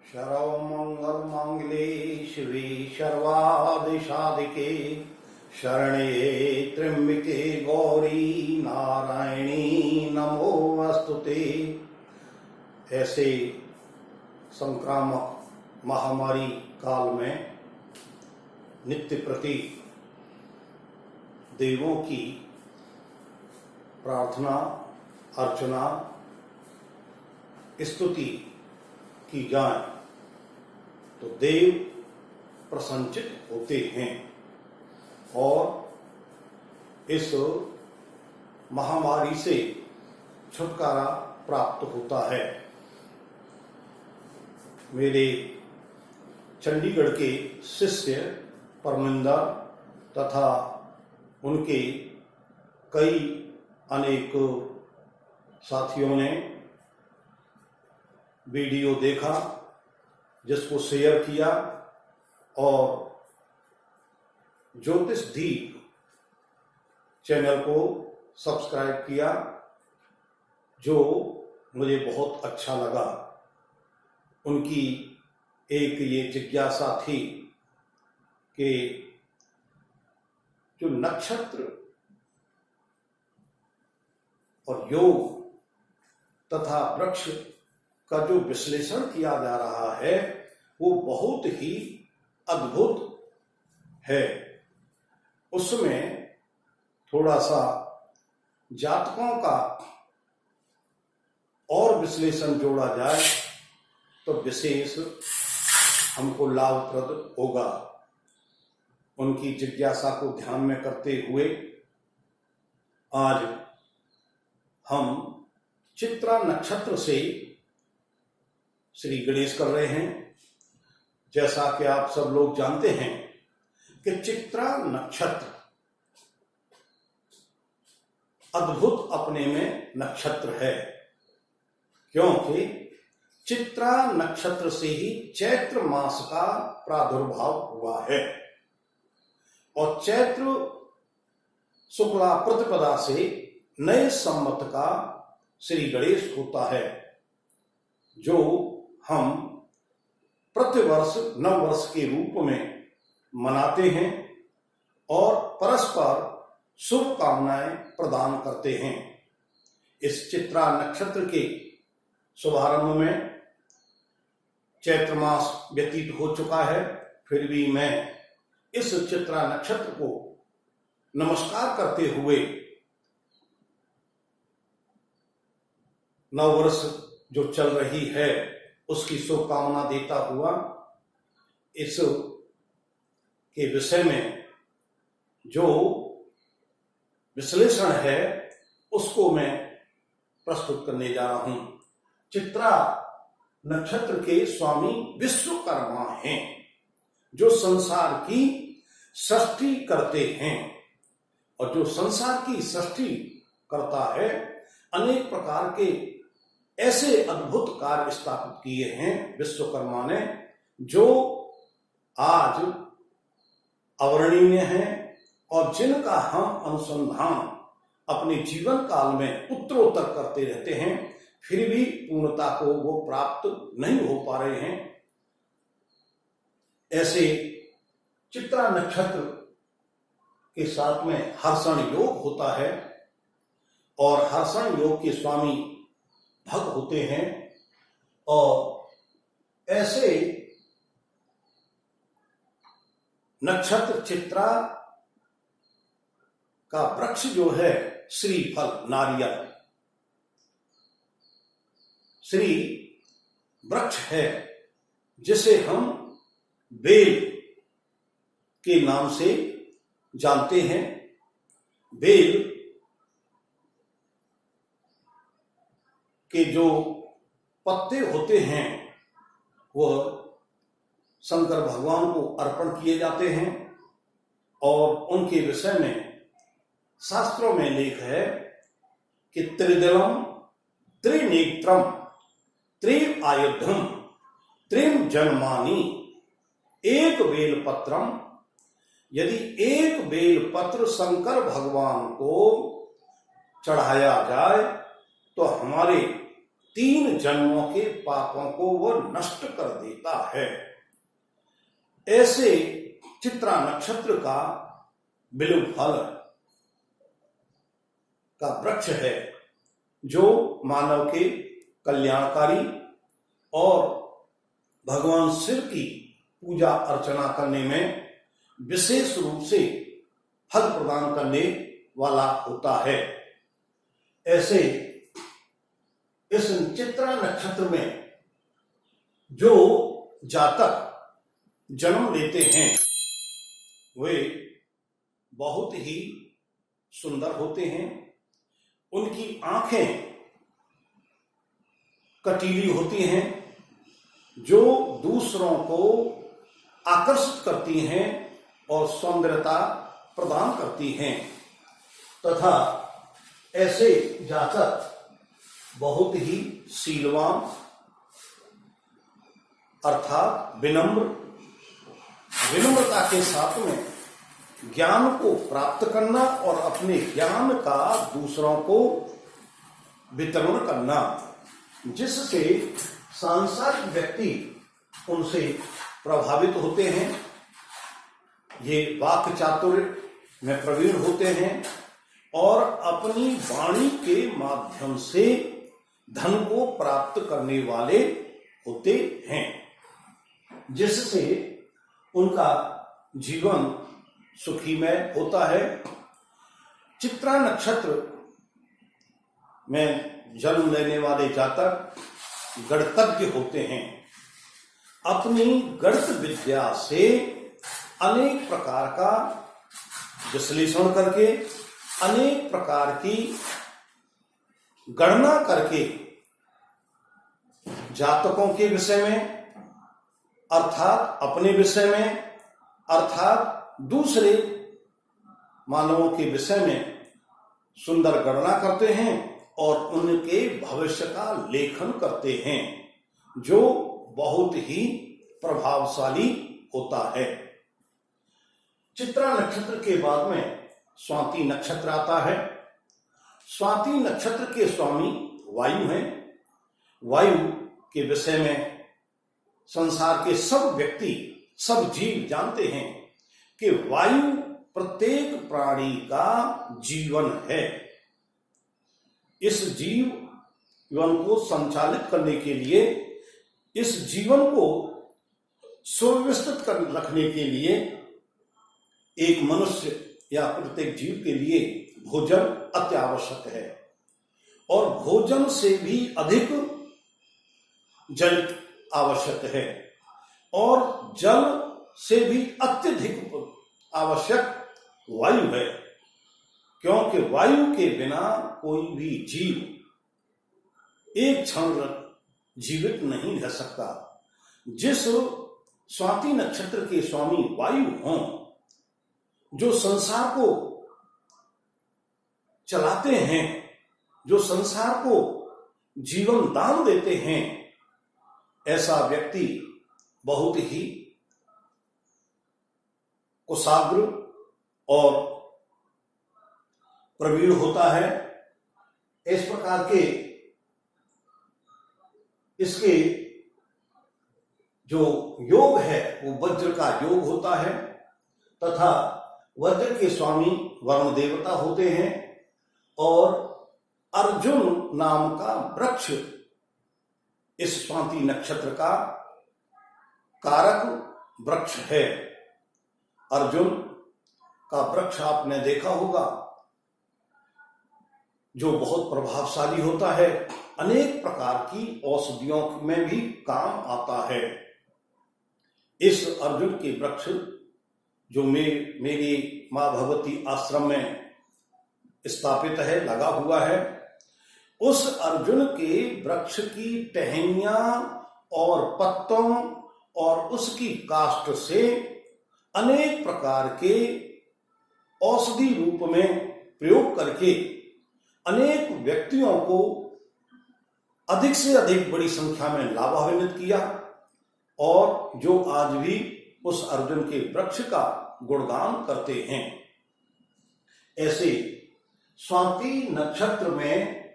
सर्वमंगलमांगल्ये शिवे सर्वादिसाधिके शरण्ये त्र्यंबके गौरी नारायणी नमोस्तुते। ऐसे संक्रामक महामारी काल में नित्य प्रति देवों की प्रार्थना अर्चना स्तुति की जाए तो देव प्रसन्नचित होते हैं और इस महामारी से छुटकारा प्राप्त होता है। मेरे चंडीगढ़ के शिष्य परमिंदर तथा उनके कई अनेक साथियों ने वीडियो देखा, जिसको शेयर किया और ज्योतिष दीप चैनल को सब्सक्राइब किया, जो मुझे बहुत अच्छा लगा। उनकी एक ये जिज्ञासा थी कि जो नक्षत्र और योग तथा वृक्ष का जो विश्लेषण किया जा रहा है वो बहुत ही अद्भुत है। उसमें थोड़ा सा जातकों का और विश्लेषण जोड़ा जाए तो विशेष हमको लाभप्रद होगा। उनकी जिज्ञासा को ध्यान में करते हुए आज हम चित्रा नक्षत्र से श्री गणेश कर रहे हैं। जैसा कि आप सब लोग जानते हैं कि चित्रा नक्षत्र अद्भुत अपने में नक्षत्र है, क्योंकि चित्रा नक्षत्र से ही चैत्र मास का प्रादुर्भाव हुआ है और चैत्र शुक्ला प्रतिपदा से नए संवत का श्री गणेश होता है, जो हम प्रतिवर्ष नववर्ष के रूप में मनाते हैं और परस्पर शुभकामनाएं प्रदान करते हैं। इस चित्रा नक्षत्र के शुभारंभ में चैत्र मास व्यतीत हो चुका है, फिर भी मैं इस चित्रा नक्षत्र को नमस्कार करते हुए नववर्ष जो चल रही है उसकी शुभकामना देता हुआ इस के विषय में जो विश्लेषण है उसको मैं प्रस्तुत करने जा रहा हूं। चित्रा नक्षत्र के स्वामी विश्वकर्मा हैं, जो संसार की सृष्टि करते हैं और जो संसार की सृष्टि करता है अनेक प्रकार के ऐसे अद्भुत कार्य स्थापित किए हैं विश्वकर्मा ने, जो आज अवर्णनीय हैं और जिनका हम अनुसंधान अपने जीवन काल में उत्तरोत्तर करते रहते हैं, फिर भी पूर्णता को वो प्राप्त नहीं हो पा रहे हैं। ऐसे चित्रा नक्षत्र के साथ में हर्षण योग होता है और हर्षण योग के स्वामी भग होते हैं और ऐसे नक्षत्र चित्रा का वृक्ष जो है श्रीफल नारियल श्री वृक्ष है, जिसे हम बेल के नाम से जानते हैं। बेल के जो पत्ते होते हैं वह शंकर भगवान को अर्पण किए जाते हैं और उनके विषय में शास्त्रों में लेख है कि त्रिदलम त्रिनेत्रम त्रिम आयुधम त्रिम जन्मानी एक बेलपत्रम। यदि एक बेलपत्र शंकर भगवान को चढ़ाया जाए तो हमारे 3 जन्मों के पापों को वह नष्ट कर देता है। ऐसे चित्रा नक्षत्र का बिल्व फल का वृक्ष है जो मानव के कल्याणकारी और भगवान शिव की पूजा अर्चना करने में विशेष रूप से फल प्रदान करने वाला होता है। ऐसे इस चित्रा नक्षत्र में जो जातक जन्म लेते हैं वे बहुत ही सुंदर होते हैं। उनकी आंखें कटीली होती हैं जो दूसरों को आकर्षित करती हैं और सौंदर्यता प्रदान करती हैं, तथा ऐसे जातक बहुत ही शीलवान अर्थात विनम्रता के साथ में ज्ञान को प्राप्त करना और अपने ज्ञान का दूसरों को वितरण करना, जिससे सांसारिक व्यक्ति उनसे प्रभावित होते हैं। ये वाक् चातुर्य में प्रवीण होते हैं और अपनी वाणी के माध्यम से धन को प्राप्त करने वाले होते हैं, जिससे उनका जीवन सुखीमय होता है। चित्रा नक्षत्र में जन्म लेने वाले जातक गणितज्ञ होते हैं। अपनी गणित विद्या से अनेक प्रकार का विश्लेषण करके, अनेक प्रकार की गणना करके जातकों के विषय में अर्थात अपने विषय में अर्थात दूसरे मानवों के विषय में सुंदर गणना करते हैं और उनके भविष्य का लेखन करते हैं, जो बहुत ही प्रभावशाली होता है। चित्रा नक्षत्र के बाद में स्वाति नक्षत्र आता है। स्वाति नक्षत्र के स्वामी वायु हैं। वायु के विषय में संसार के सब व्यक्ति, सब जीव जानते हैं कि वायु प्रत्येक प्राणी का जीवन है। इस जीवन को संचालित करने के लिए, इस जीवन को सुव्यवस्थित कर रखने के लिए एक मनुष्य या प्रत्येक जीव के लिए भोजन अत्यावश्यक है, और भोजन से भी अधिक जल आवश्यक है, और जल से भी अत्यधिक आवश्यक वायु है, क्योंकि वायु के बिना कोई भी जीव एक क्षण जीवित नहीं रह सकता। जिस स्वाति नक्षत्र के स्वामी वायु हों, जो संसार को चलाते हैं, जो संसार को जीवन दान देते हैं, ऐसा व्यक्ति बहुत ही कुशाग्र और प्रवीण होता है। इस प्रकार के इसके जो योग है वो वज्र का योग होता है, तथा वज्र के स्वामी वरुण देवता होते हैं, और अर्जुन नाम का वृक्ष इस स्वाति नक्षत्र का कारक वृक्ष है। अर्जुन का वृक्ष आपने देखा होगा, जो बहुत प्रभावशाली होता है, अनेक प्रकार की औषधियों में भी काम आता है। इस अर्जुन के वृक्ष जो मेरी मां भगवती आश्रम में स्थापित है, लगा हुआ है, उस अर्जुन के वृक्ष की टहनियां और पत्तों और उसकी काष्ठ से अनेक प्रकार के औषधि रूप में प्रयोग करके अनेक व्यक्तियों को अधिक से अधिक बड़ी संख्या में लाभान्वित किया, और जो आज भी उस अर्जुन के वृक्ष का गुणगान करते हैं। ऐसे स्वाति नक्षत्र में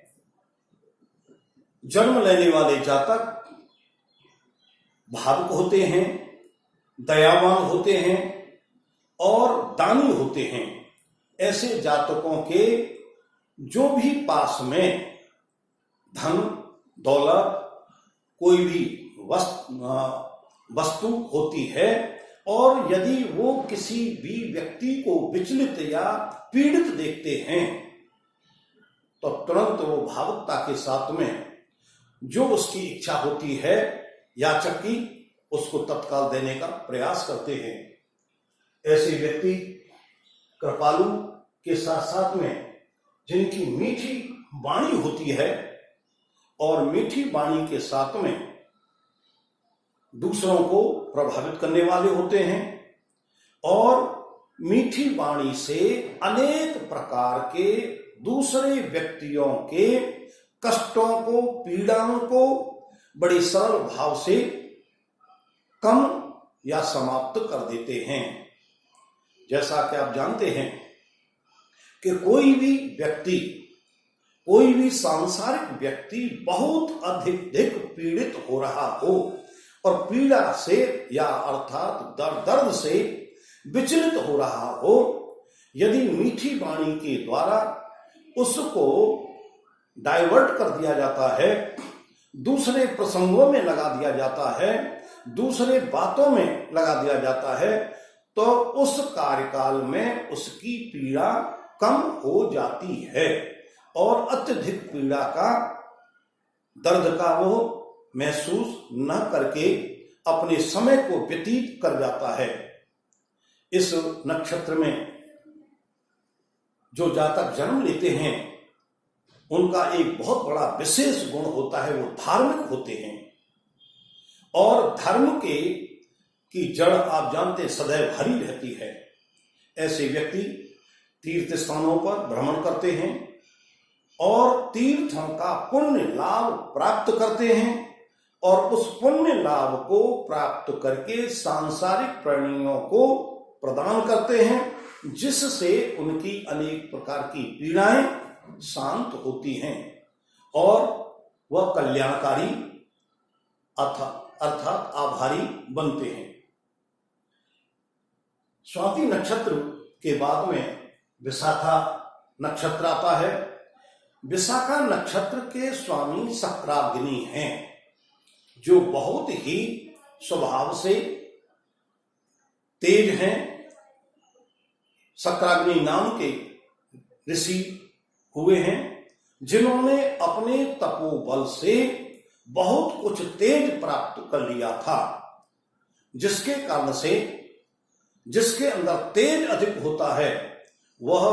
जन्म लेने वाले जातक भावुक होते हैं, दयावान होते हैं और दानी होते हैं। ऐसे जातकों के जो भी पास में धन दौलत कोई भी वस्तु होती है और यदि वो किसी भी व्यक्ति को विचलित या पीड़ित देखते हैं तो तुरंत वो भावुकता के साथ में जो उसकी इच्छा होती है याचक की, उसको तत्काल देने का प्रयास करते हैं। ऐसे व्यक्ति कृपालु के साथ साथ में जिनकी मीठी वाणी होती है और मीठी वाणी के साथ में दूसरों को प्रभावित करने वाले होते हैं और मीठी वाणी से अनेक प्रकार के दूसरे व्यक्तियों के कष्टों को, पीड़ाओं को बड़े सरल भाव से कम या समाप्त कर देते हैं। जैसा कि आप जानते हैं कि कोई भी व्यक्ति, कोई भी सांसारिक व्यक्ति बहुत अधिक पीड़ित हो रहा हो और पीड़ा से या अर्थात दर्द से विचलित हो रहा हो, यदि मीठी वाणी के द्वारा उसको डाइवर्ट कर दिया जाता है, दूसरे प्रसंगों में लगा दिया जाता है, दूसरे बातों में लगा दिया जाता है, तो उस कार्यकाल में उसकी पीड़ा कम हो जाती है और अत्यधिक पीड़ा का, दर्द का वो महसूस न करके अपने समय को व्यतीत कर जाता है। इस नक्षत्र में जो जातक जन्म लेते हैं उनका एक बहुत बड़ा विशेष गुण होता है, वो धार्मिक होते हैं और धर्म की जड़ आप जानते सदैव हरी रहती है। ऐसे व्यक्ति तीर्थ स्थानों पर भ्रमण करते हैं और तीर्थों का पुण्य लाभ प्राप्त करते हैं और उस पुण्य लाभ को प्राप्त करके सांसारिक प्राणियों को प्रदान करते हैं, जिससे उनकी अनेक प्रकार की पीड़ाएं शांत होती हैं और वह कल्याणकारी अर्थात आभारी बनते हैं। स्वाति नक्षत्र के बाद में विशाखा नक्षत्र आता है। विशाखा नक्षत्र के स्वामी शक्राग्नि हैं, जो बहुत ही स्वभाव से तेज हैं। शक्राग्नि नाम के ऋषि हुए हैं जिन्होंने अपने तपोबल से बहुत कुछ तेज प्राप्त कर लिया था, जिसके कारण से जिसके अंदर तेज अधिक होता है वह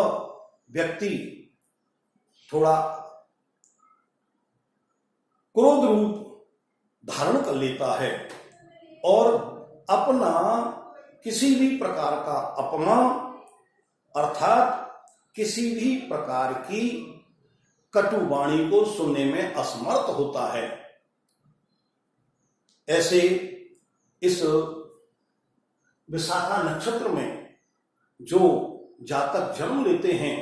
व्यक्ति थोड़ा क्रोध रूप धारण कर लेता है और अपना किसी भी प्रकार का अपमान अर्थात किसी भी प्रकार की कटु वाणी को सुनने में असमर्थ होता है। ऐसे इस विशाखा नक्षत्र में जो जातक जन्म लेते हैं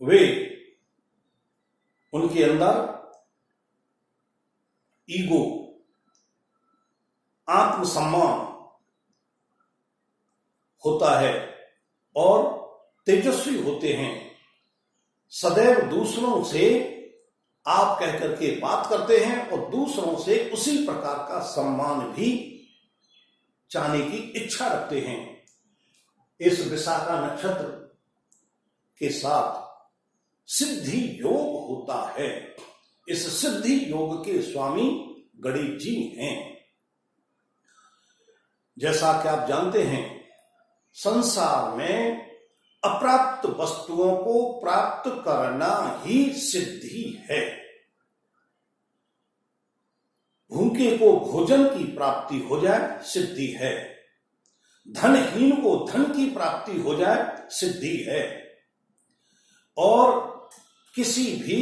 वे उनके अंदर ईगो, आत्मसम्मान होता है और तेजस्वी होते हैं। सदैव दूसरों से आप कहकर के बात करते हैं और दूसरों से उसी प्रकार का सम्मान भी चाहने की इच्छा रखते हैं। इस विशाखा नक्षत्र के साथ सिद्धि योग होता है। इस सिद्धि योग के स्वामी गणेश जी हैं। जैसा कि आप जानते हैं संसार में अप्राप्त वस्तुओं को प्राप्त करना ही सिद्धि है। भूखे को भोजन की प्राप्ति हो जाए सिद्धि है, धनहीन को धन की प्राप्ति हो जाए सिद्धि है, और किसी भी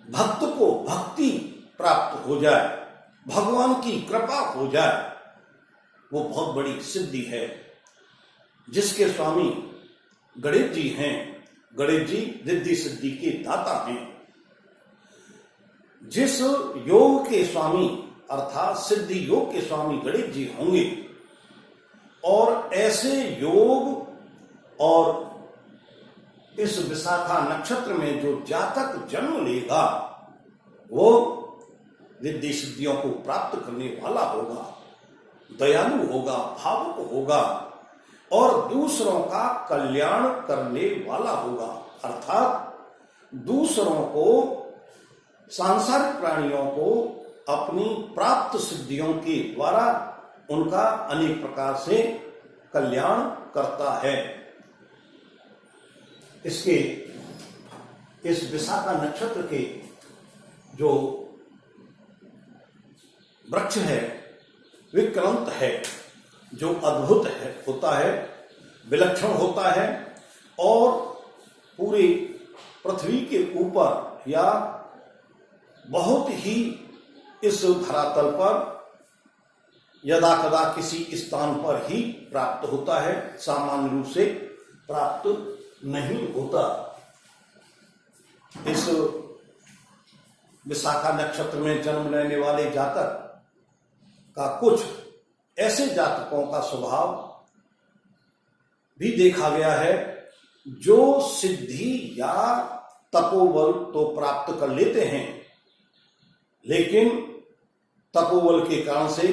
भक्त को भक्ति प्राप्त हो जाए, भगवान की कृपा हो जाए, वो बहुत बड़ी सिद्धि है, जिसके स्वामी गणेश जी हैं। गणेश जी रिद्धि सिद्धि के दाता हैं। जिस योग के स्वामी अर्थात सिद्धि योग के स्वामी गणेश जी होंगे और ऐसे योग और इस विशाखा नक्षत्र में जो जातक जन्म लेगा वो रिद्धि सिद्धियों को प्राप्त करने वाला होगा, दयालु होगा, भावुक होगा और दूसरों का कल्याण करने वाला होगा। अर्थात दूसरों को, सांसारिक प्राणियों को अपनी प्राप्त सिद्धियों के द्वारा उनका अनेक प्रकार से कल्याण करता है। इसके इस विशाखा नक्षत्र के जो वृक्ष है विक्रांत है, जो अद्भुत है, होता है, विलक्षण होता है और पूरी पृथ्वी के ऊपर या बहुत ही इस धरातल पर यदा कदा किसी स्थान पर ही प्राप्त होता है, सामान्य रूप से प्राप्त नहीं होता। इस विशाखा नक्षत्र में जन्म लेने वाले जातक का कुछ ऐसे जातकों का स्वभाव भी देखा गया है जो सिद्धि या तपोबल तो प्राप्त कर लेते हैं, लेकिन तपोबल के कारण से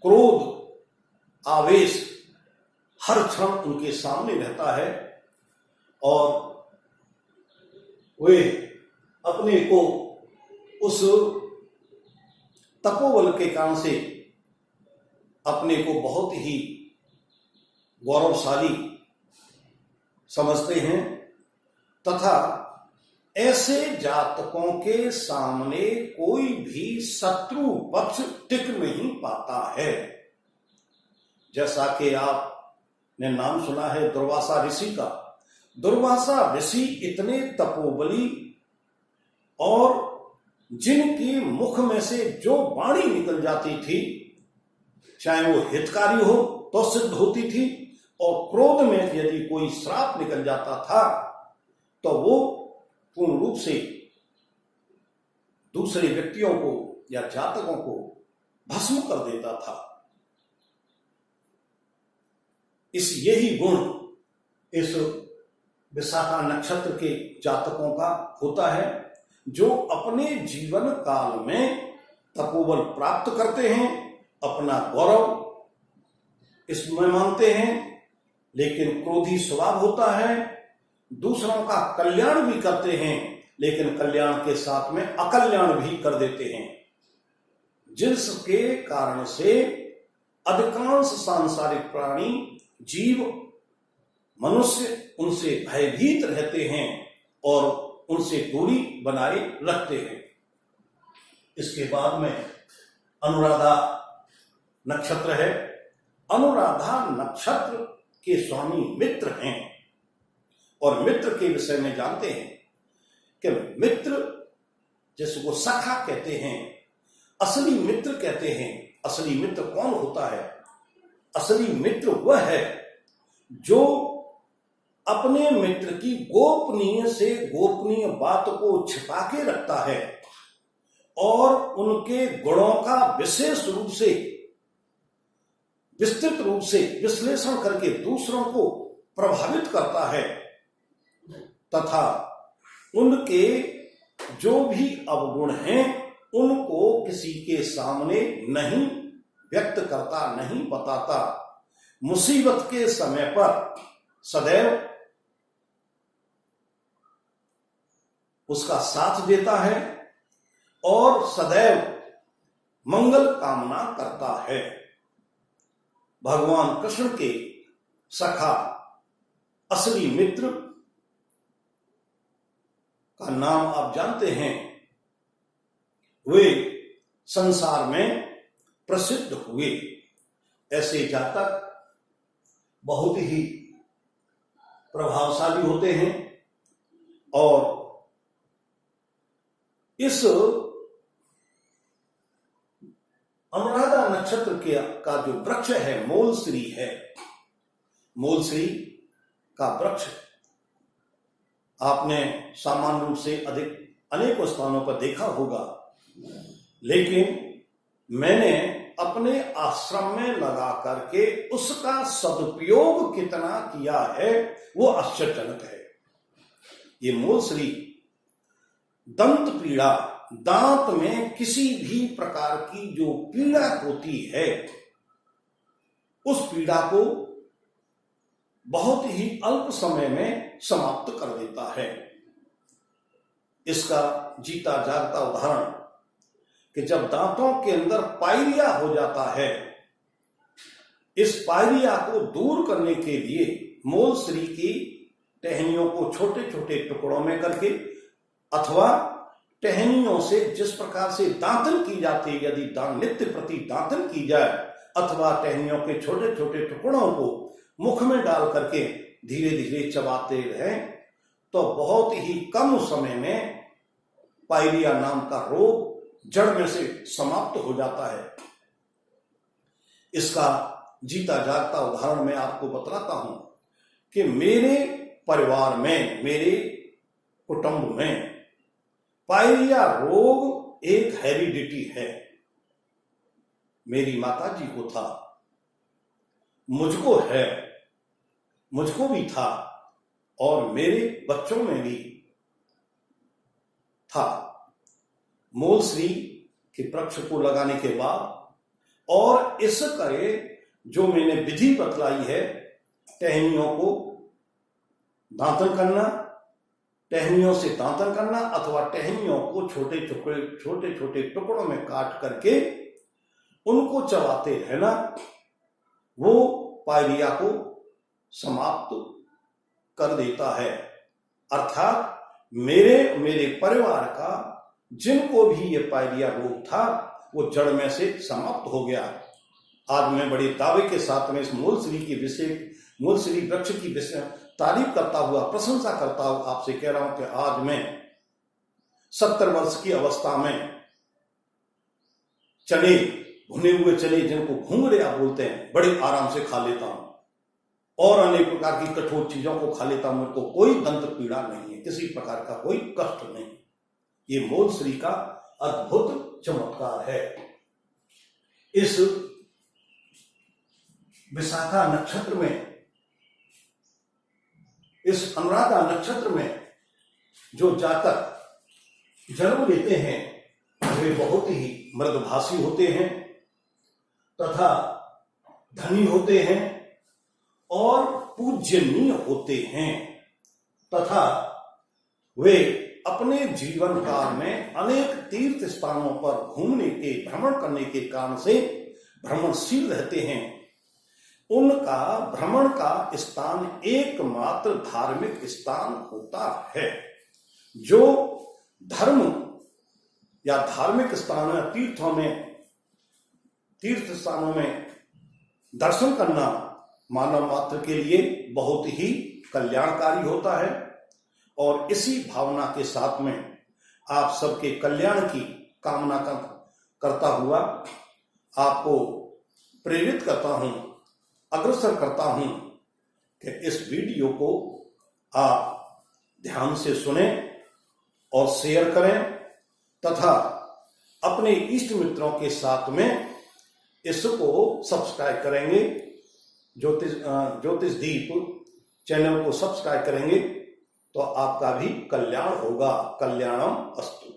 क्रोध, आवेश हर क्षण उनके सामने रहता है और वे अपने को उस तपोबल के कारण से अपने को बहुत ही गौरवशाली समझते हैं तथा ऐसे जातकों के सामने कोई भी शत्रु पक्ष टिक नहीं पाता है। जैसा कि आपने नाम सुना है दुर्वासा ऋषि का। दुर्वासा ऋषि इतने तपोबली और जिनकी मुख में से जो वाणी निकल जाती थी, चाहे वो हितकारी हो तो सिद्ध होती थी, और क्रोध में यदि कोई श्राप निकल जाता था तो वो पूर्ण रूप से दूसरे व्यक्तियों को या जातकों को भस्म कर देता था। इस यही गुण इस विशाखा नक्षत्र के जातकों का होता है, जो अपने जीवन काल में तपोबल प्राप्त करते हैं, अपना गौरव इसमें मानते हैं, लेकिन क्रोधी स्वभाव होता है, दूसरों का कल्याण भी करते हैं लेकिन कल्याण के साथ में अकल्याण भी कर देते हैं, जिसके कारण से अधिकांश सांसारिक प्राणी, जीव, मनुष्य उनसे भयभीत रहते हैं और उनसे दूरी बनाए रखते हैं। इसके बाद में अनुराधा नक्षत्र है। अनुराधा नक्षत्र के स्वामी मित्र हैं और मित्र के विषय में जानते हैं कि मित्र जिसको सखा कहते हैं, असली मित्र कहते हैं। असली मित्र कौन होता है? असली मित्र वह है जो अपने मित्र की गोपनीय से गोपनीय बात को छिपा के रखता है और उनके गुणों का विशेष रूप से, विस्तृत रूप से विश्लेषण करके दूसरों को प्रभावित करता है तथा उनके जो भी अवगुण हैं उनको किसी के सामने नहीं व्यक्त करता, नहीं बताता। मुसीबत के समय पर सदैव उसका साथ देता है और सदैव मंगल कामना करता है। भगवान कृष्ण के सखा असली मित्र का नाम आप जानते हैं। वे संसार में प्रसिद्ध हुए। ऐसे जातक बहुत ही प्रभावशाली होते हैं और इस अनुराधा नक्षत्र का जो वृक्ष है मोलश्री है। मोलश्री का वृक्ष आपने सामान्य रूप से अधिक अनेकों स्थानों पर देखा होगा, लेकिन मैंने अपने आश्रम में लगा करके उसका सदुपयोग कितना किया है वो आश्चर्यजनक है। ये मूल श्री दंत पीड़ा, दांत में किसी भी प्रकार की जो पीड़ा होती है उस पीड़ा को बहुत ही अल्प समय में समाप्त कर देता है। इसका जीता जागता उदाहरण कि जब दांतों के अंदर पायरिया हो जाता है, इस पायरिया को दूर करने के लिए मूल श्री की टहनियों को छोटे छोटे टुकड़ों में करके अथवा टहनियों से जिस प्रकार से दांतन की जाती है, यदि नित्य प्रति दांतन की जाए अथवा टहनियों के छोटे छोटे टुकड़ों को मुख में डाल करके धीरे धीरे चबाते रहें तो बहुत ही कम समय में पायरिया नाम का रोग जड़ में से समाप्त हो जाता है। इसका जीता जागता उदाहरण मैं आपको बतलाता हूं कि मेरे परिवार में, मेरे कुटुंब में पायरिया रोग एक हेरिडिटी है। मेरी माता जी को था, मुझको है, मुझको भी था और मेरे बच्चों में भी था। मूल श्री के वृक्ष को लगाने के बाद और इस करे जो मैंने विधि बतलाई है, टहनियों को दांतन करना, टहनियों से दांतन करना अथवा टहनियों को छोटे छोटे टुकड़ों में काट करके उनको चबाते रहना, वो पायरिया को समाप्त कर देता है। अर्थात मेरे परिवार का जिनको भी ये पायरिया रोग था वो जड़ में से समाप्त हो गया। आज मैं बड़े दावे के साथ में इस मूल श्री वृक्ष की तारीफ करता हुआ, प्रशंसा करता हुआ आपसे कह रहा हूं कि आज मैं 70 वर्ष की अवस्था में चने, भुने हुए चने जिनको घुंघरिया बोलते हैं, बड़े आराम से खा लेता हूं और अनेक प्रकार की कठोर चीजों को खा लेता हूं। मेरे को कोई दंत पीड़ा नहीं है, किसी प्रकार का कोई कष्ट नहीं। ये मूल श्री का अद्भुत चमत्कार है। इस विशाखा नक्षत्र में, इस अनुराधा नक्षत्र में जो जातक जन्म लेते हैं वे बहुत ही मृदभाषी होते हैं तथा धनी होते हैं और पूजनीय होते हैं तथा वे अपने जीवन काल में अनेक तीर्थ स्थानों पर घूमने के, भ्रमण करने के कारण से भ्रमणशील रहते हैं। उनका भ्रमण का स्थान एकमात्र धार्मिक स्थान होता है। जो धर्म या धार्मिक स्थान या तीर्थ स्थानों में दर्शन करना मानव मात्र के लिए बहुत ही कल्याणकारी होता है और इसी भावना के साथ में आप सबके कल्याण की कामना करता हुआ आपको प्रेरित करता हूं, अग्रसर करता हूं कि इस वीडियो को आप ध्यान से सुने और शेयर करें तथा अपने इष्ट मित्रों के साथ में इसको सब्सक्राइब करेंगे। ज्योतिष दीप चैनल को सब्सक्राइब करेंगे तो आपका भी कल्याण होगा। कल्याणम अस्तु।